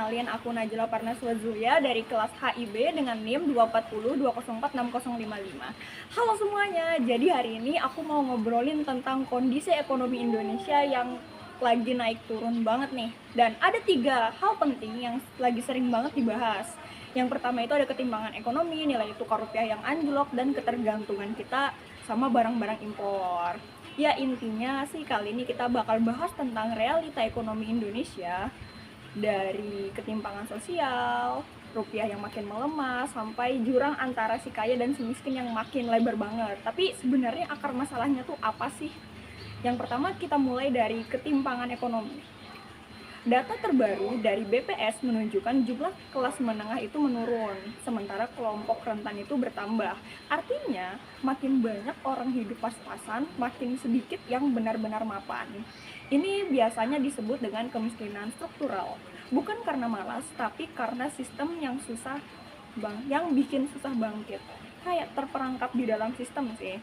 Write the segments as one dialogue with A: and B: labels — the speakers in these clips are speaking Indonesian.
A: kenalin aku Najla Parnaswazulia dari kelas HIB dengan NIM 24020460055. Halo semuanya, jadi hari ini aku mau ngobrolin tentang kondisi ekonomi Indonesia yang lagi naik turun banget nih. Dan ada 3 hal penting yang lagi sering banget dibahas. Yang pertama itu ada ketimpangan ekonomi, nilai tukar rupiah yang anjlok, dan ketergantungan kita sama barang-barang impor. Ya intinya sih kali ini kita bakal bahas tentang realita ekonomi Indonesia dari ketimpangan sosial, rupiah yang makin melemah, sampai jurang antara si kaya dan si miskin yang makin lebar banget. Tapi sebenarnya akar masalahnya tuh apa sih? Yang pertama kita mulai dari ketimpangan ekonomi. Data terbaru dari BPS menunjukkan jumlah kelas menengah itu menurun, sementara kelompok rentan itu bertambah. Artinya, makin banyak orang hidup pas-pasan, makin sedikit yang benar-benar mapan. Ini biasanya disebut dengan kemiskinan struktural. Bukan karena malas, tapi karena sistem yang bikin susah bangkit. Kayak terperangkap di dalam sistem sih.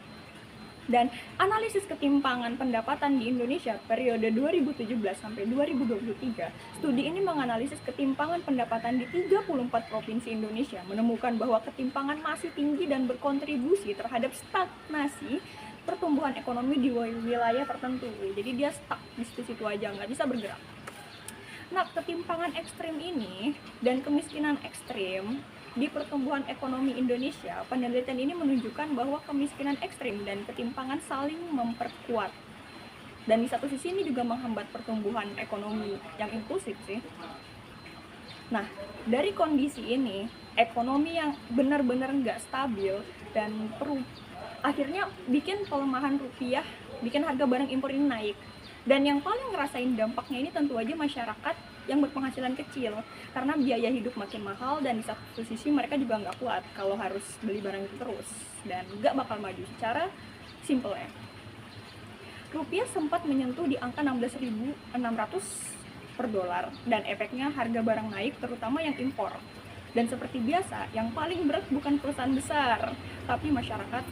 A: Dan analisis ketimpangan pendapatan di Indonesia periode 2017 sampai 2023, studi ini menganalisis ketimpangan pendapatan di 34 provinsi Indonesia, menemukan bahwa ketimpangan masih tinggi dan berkontribusi terhadap stagnasi pertumbuhan ekonomi di wilayah tertentu. Jadi dia stuck di situ-situ aja, nggak bisa bergerak. Nah, ketimpangan ekstrim ini dan kemiskinan ekstrim di pertumbuhan ekonomi Indonesia, penelitian ini menunjukkan bahwa kemiskinan ekstrim dan ketimpangan saling memperkuat. Dan di satu sisi ini juga menghambat pertumbuhan ekonomi yang inklusif sih. Nah, dari kondisi ini, ekonomi yang benar-benar nggak stabil dan akhirnya bikin pelemahan rupiah, bikin harga barang impor ini naik. Dan yang paling ngerasain dampaknya ini tentu aja masyarakat yang berpenghasilan kecil, karena biaya hidup makin mahal dan di satu sisi mereka juga nggak kuat kalau harus beli barang itu terus dan nggak bakal maju secara simple ya. Rupiah sempat menyentuh di angka 16.600 per dolar dan efeknya harga barang naik terutama yang impor. Dan seperti biasa, yang paling berat bukan perusahaan besar, tapi masyarakat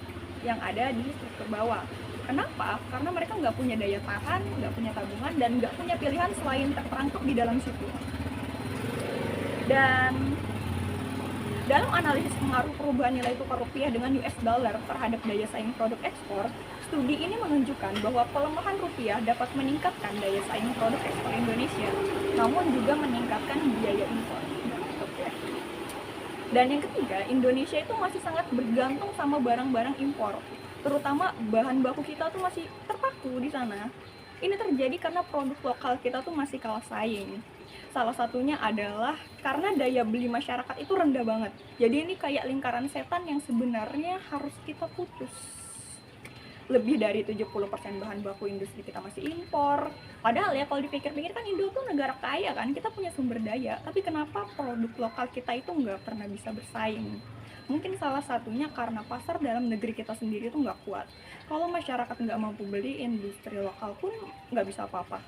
A: yang ada di struktur bawah. Kenapa? Karena mereka nggak punya daya tahan, nggak punya tabungan, dan nggak punya pilihan selain terperangkap di dalam situ. Dan dalam analisis pengaruh perubahan nilai tukar rupiah dengan US dollar terhadap daya saing produk ekspor, studi ini menunjukkan bahwa pelemahan rupiah dapat meningkatkan daya saing produk ekspor Indonesia, namun juga meningkatkan biaya impor. Dan yang ketiga, Indonesia itu masih sangat bergantung sama barang-barang impor. Terutama bahan baku kita tuh masih terpaku di sana. Ini terjadi karena produk lokal kita tuh masih kalah saing. Salah satunya adalah karena daya beli masyarakat itu rendah banget. Jadi ini kayak lingkaran setan yang sebenarnya harus kita putus. Lebih dari 70% bahan baku industri kita masih impor. Padahal ya kalau dipikir-pikir kan Indo tuh negara kaya kan, kita punya sumber daya. Tapi kenapa produk lokal kita itu nggak pernah bisa bersaing? Mungkin salah satunya karena pasar dalam negeri kita sendiri itu nggak kuat. Kalau masyarakat nggak mampu beli, industri lokal pun nggak bisa apa-apa.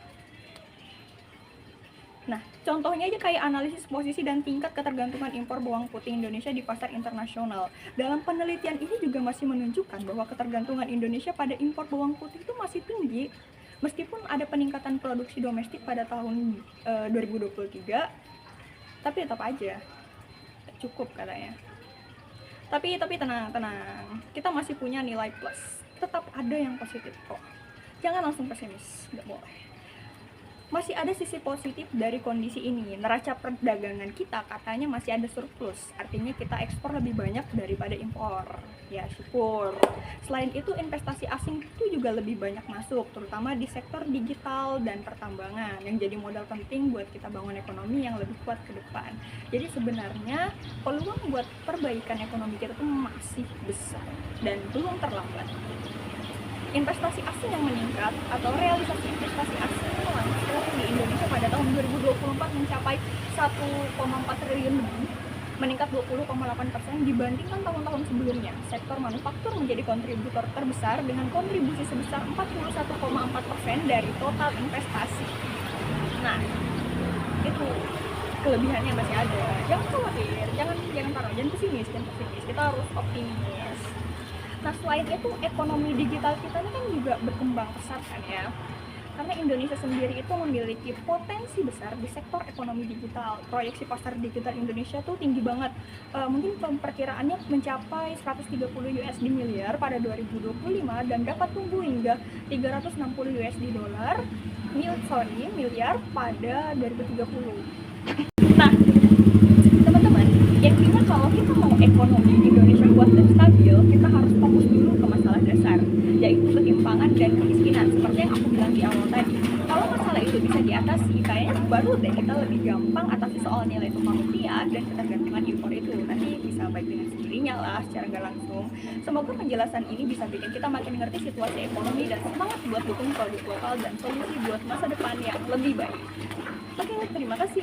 A: Nah, contohnya aja kayak analisis posisi dan tingkat ketergantungan impor bawang putih Indonesia di pasar internasional. Dalam penelitian ini juga masih menunjukkan bahwa ketergantungan Indonesia pada impor bawang putih itu masih tinggi. Meskipun ada peningkatan produksi domestik pada tahun 2023, tapi tetap aja cukup katanya. Tapi tenang, kita masih punya nilai plus. Tetap ada yang positif kok. Jangan langsung pesimis, nggak boleh. Masih ada sisi positif dari kondisi ini. Neraca perdagangan kita katanya masih ada surplus. Artinya kita ekspor lebih banyak daripada impor. Ya syukur. Selain itu investasi asing itu juga lebih banyak masuk, terutama di sektor digital dan pertambangan yang jadi modal penting buat kita bangun ekonomi yang lebih kuat ke depan. Jadi sebenarnya peluang buat perbaikan ekonomi kita tuh masih besar dan belum terlambat. Investasi asing yang meningkat atau realisasi investasi asing langsung di Indonesia pada tahun 2024 mencapai 1,4 triliun lebih, meningkat 20,8% dibandingkan tahun-tahun sebelumnya. Sektor manufaktur menjadi kontributor terbesar dengan kontribusi sebesar 41,4% dari total investasi. Nah, itu kelebihannya masih ada. Jangan khawatir, jangan parah, jangan pesimis. Kita harus optimis. Nah, selain itu ekonomi digital kita ini kan juga berkembang pesat kan ya. karena Indonesia sendiri itu memiliki potensi besar di sektor ekonomi digital. Proyeksi pasar digital Indonesia tuh tinggi banget. Mungkin perkiraannya mencapai 130 USD miliar pada 2025 dan dapat tumbuh hingga 360 USD miliar pada 2030. Nah, teman-teman, intinya kalau kita mau ekonomi Indonesia buat lebih stabil, kita harus fokus dulu ke masalah dasar, yaitu ketimpangan dan kemiskinan. Seperti yang aku bilang di awal tadi, kalau masalah itu bisa diatasi, kayaknya baru deh kita lebih gampang atasi soal nilai tukar rupiah dan ketergantungan impor itu. Nanti bisa baik dengan sendirinya lah, secara nggak langsung. Semoga penjelasan ini bisa bikin kita makin ngerti situasi ekonomi dan semangat buat dukung produk lokal dan solusi buat masa depan yang lebih baik. Oke, terima kasih.